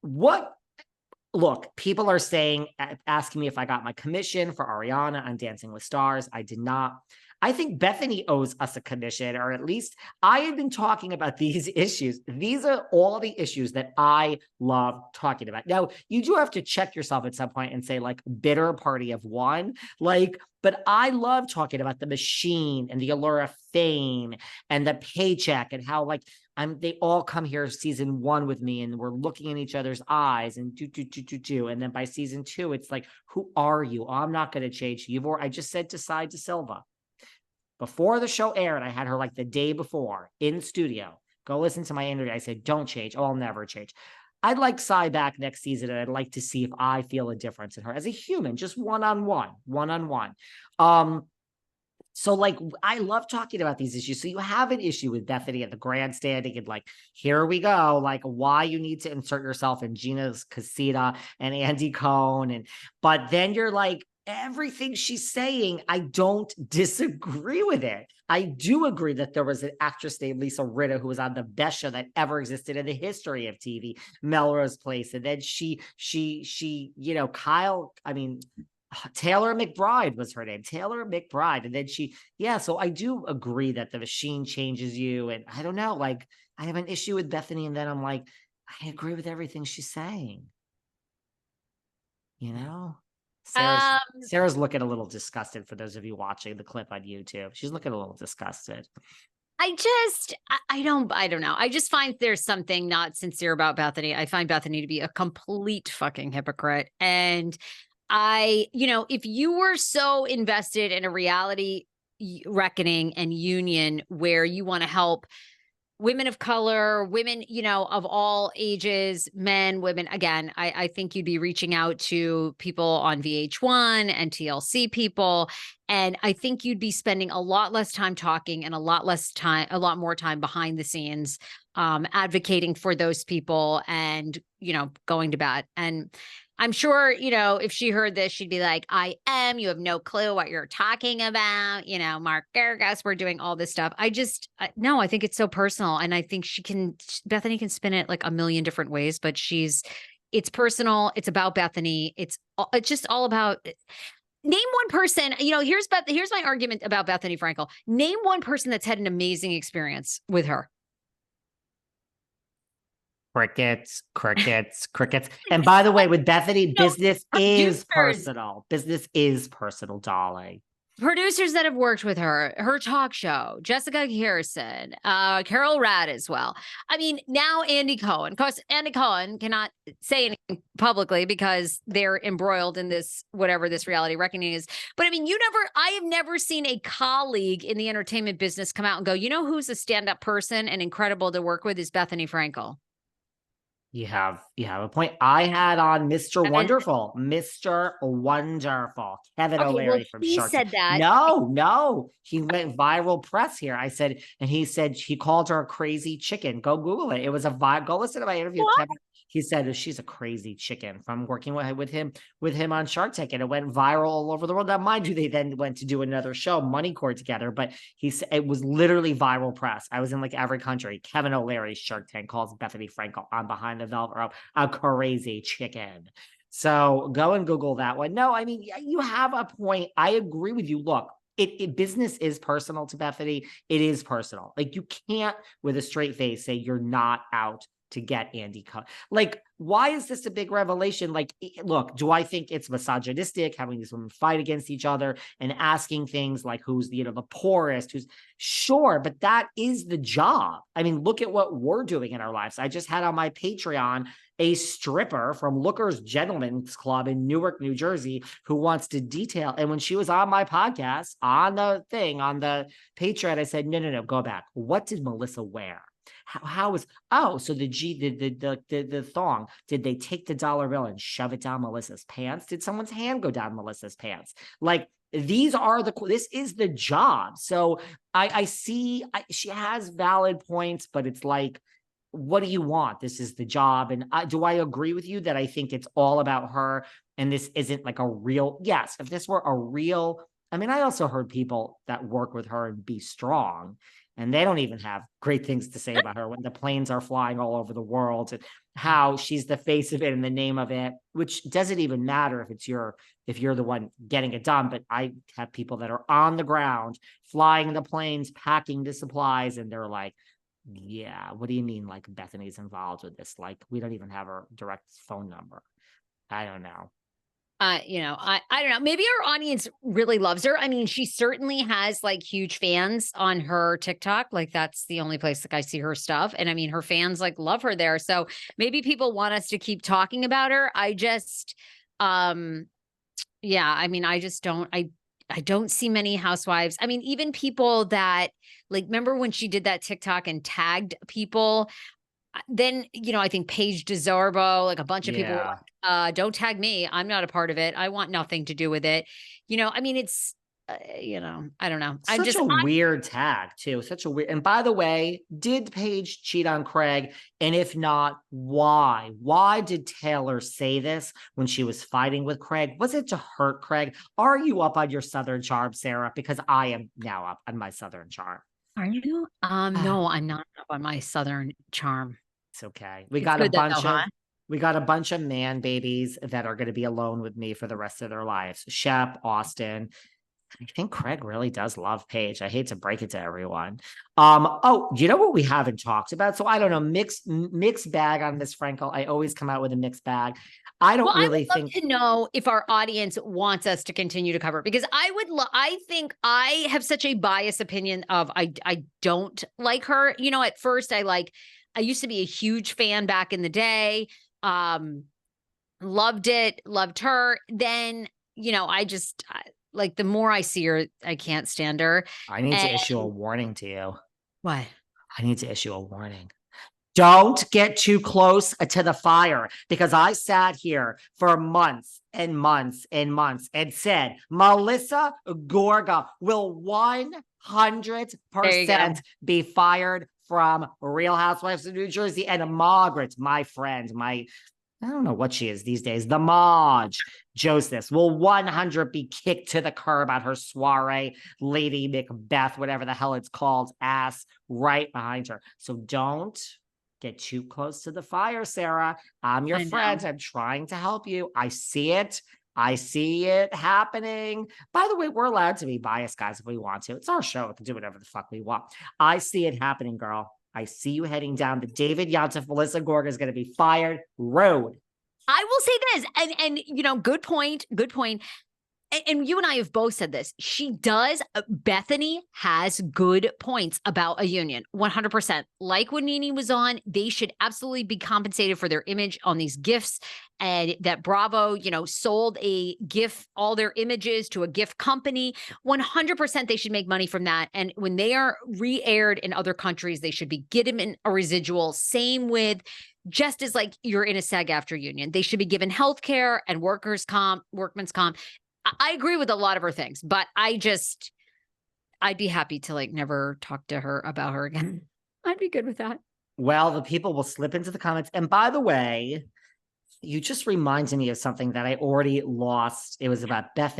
what, look, people are saying, asking me if I got my commission for Ariana on Dancing with Stars. I did not. I think Bethenny owes us a commission, or at least I have been talking about these issues. These are all the issues that I love talking about. Now, you do have to check yourself at some point and say, like, bitter party of one. Like, but I love talking about the machine and the allure of fame and the paycheck and how, like, they all come here season one with me and we're looking in each other's eyes and do. And then by season two, it's like, who are you? I'm not going to change you. I just said to Side to Silva before the show aired, I had her like the day before in studio. Go listen to my interview. I said, don't change. Oh, I'll never change. I'd like Sai back next season, and I'd like to see if I feel a difference in her as a human, just one-on-one. So like, I love talking about these issues. So you have an issue with Bethenny at the grandstanding and like, here we go, like why you need to insert yourself in Gina's Casita and Andy Cohen. But then you're like, everything she's saying, I don't disagree with it. I do agree that there was an actress named Lisa Rinna who was on the best show that ever existed in the history of TV, Melrose Place. And then she, Taylor McBride was her name, Taylor McBride. And then so I do agree that the machine changes you. And I don't know, like I have an issue with Bethenny and then I'm like, I agree with everything she's saying. You know? Sarah's looking a little disgusted for those of you watching the clip on YouTube. She's looking a little disgusted. I don't know. I just find there's something not sincere about Bethenny. I find Bethenny to be a complete fucking hypocrite. And if you were so invested in a reality reckoning and union where you want to help women of color, women, of all ages, men, women. Again, I think you'd be reaching out to people on VH1 and TLC people. And I think you'd be spending a lot less time talking and a lot more time behind the scenes, advocating for those people and, going to bat. And I'm sure, if she heard this, she'd be like, you have no clue what you're talking about. Mark Garagos, we're doing all this stuff. I think it's so personal. And I think Bethenny can spin it like a million different ways, but it's personal. It's about Bethenny. It's just all about, name one person, here's my argument about Bethenny Frankel. Name one person that's had an amazing experience with her. Crickets. And by the way, with Bethenny, business is personal. Business is personal, darling. Producers that have worked with her talk show, Jessica Harrison, Carol Rad as well. I mean, now Andy Cohen. Of course, Andy Cohen cannot say anything publicly because they're embroiled in this, whatever this reality reckoning is. But I mean, I have never seen a colleague in the entertainment business come out and go, who's a stand-up person and incredible to work with is Bethenny Frankel. You have a point. I had on Mr. Wonderful, Kevin O'Leary from Shark Tank. He said that. No, he went viral press here. I said, and he said he called her a crazy chicken. Go Google it. It was go listen to my interview with Kevin. He said she's a crazy chicken from working with him on Shark Tank, and it went viral all over the world. Now, mind you, they then went to do another show, Money Court, together. But he said it was literally viral press. I was in like every country. Kevin O'Leary's Shark Tank calls Bethenny Frankel on Behind the Velvet Rope a crazy chicken. So go and Google that one. No, I mean, you have a point. I agree with you. Look, business is personal to Bethenny. It is personal. Like you can't with a straight face say you're not out to get Andy Cohen. Like, why is this a big revelation? Like, look, do I think it's misogynistic having these women fight against each other and asking things like who's the poorest, sure, but that is the job. I mean, look at what we're doing in our lives. I just had on my Patreon a stripper from Looker's Gentlemen's Club in Newark, New Jersey, who wants to detail. And when she was on my podcast, on the Patreon, I said, no, go back. What did Melissa wear? So the thong, did they take the dollar bill and shove it down Melissa's pants? Did someone's hand go down Melissa's pants? Like, this is the job. So I see she has valid points, but it's like, what do you want? This is the job. And do I agree with you that I think it's all about her and this isn't like a real, yes, if this were a real, I mean, I also heard people that work with her and be strong, and they don't even have great things to say about her when the planes are flying all over the world. how she's the face of it and the name of it, which doesn't even matter if you're the one getting it done. But I have people that are on the ground, flying the planes, packing the supplies, and they're like, yeah, what do you mean? Like Bethenny's involved with this? Like, we don't even have her direct phone number. I don't know. I don't know. Maybe our audience really loves her. I mean, she certainly has like huge fans on her TikTok. Like that's the only place that I see her stuff. And I mean, her fans like love her there. So maybe people want us to keep talking about her. I just, yeah, I mean, I just don't, I don't see many housewives. I mean, even people that like, remember when she did that TikTok and tagged people? Then, I think Paige DeZarbo, like a bunch of people, were like, don't tag me. I'm not a part of it. I want nothing to do with it. I mean, it's, I don't know. Such a weird tag too. Such a weird. And by the way, did Paige cheat on Craig? And if not, why? Why did Taylor say this when she was fighting with Craig? Was it to hurt Craig? Are you up on your Southern charm, Sarah? Because I am now up on my Southern charm. Are you? No, I'm not up on my Southern charm. It's okay. We got a bunch of man babies that are going to be alone with me for the rest of their lives. Shep, Austin. I think Craig really does love Paige. I hate to break it to everyone. Oh, you know what we haven't talked about? So I don't know, mixed bag on Miss Frankel. I always come out with a mixed bag. I don't really think to know if our audience wants us to continue to cover it, because I think I have such a biased opinion of I don't like her. At first I used to be a huge fan back in the day. Loved her. Then, like the more I see her, I can't stand her. I need to issue a warning to you. What? I need to issue a warning. Don't get too close to the fire, because I sat here for months and months and months and said, Melissa Gorga will 100% be fired from Real Housewives of New Jersey. And Margaret, my friend, I don't know what she is these days, the Maj Joseph will 100 be kicked to the curb at her soiree, Lady Macbeth, whatever the hell it's called, ass right behind her. So don't get too close to the fire, Sarah. I'm your friend. I'm trying to help you. I see it. I see it happening. By the way, we're allowed to be biased, guys, if we want to. It's our show. We can do whatever the fuck we want. I see it happening, girl. I see you heading down the David Yontef. Melissa Gorga is going to be fired. Road. I will say this, and good point. And you and I have both said this. She does. Bethenny has good points about a union. 100%. Like when Nene was on, they should absolutely be compensated for their image on these gifts. And that Bravo, sold a gift, all their images to a gift company. 100% they should make money from that. And when they are re-aired in other countries, they should be given a residual. Same with, just as like you're in a SAG-AFTRA union, they should be given healthcare and workman's comp. I agree with a lot of her things, but I'd be happy to like never talk to her about her again. I'd be good with that. Well, the people will slip into the comments. And by the way, you just reminded me of something that I already lost. It was about Beth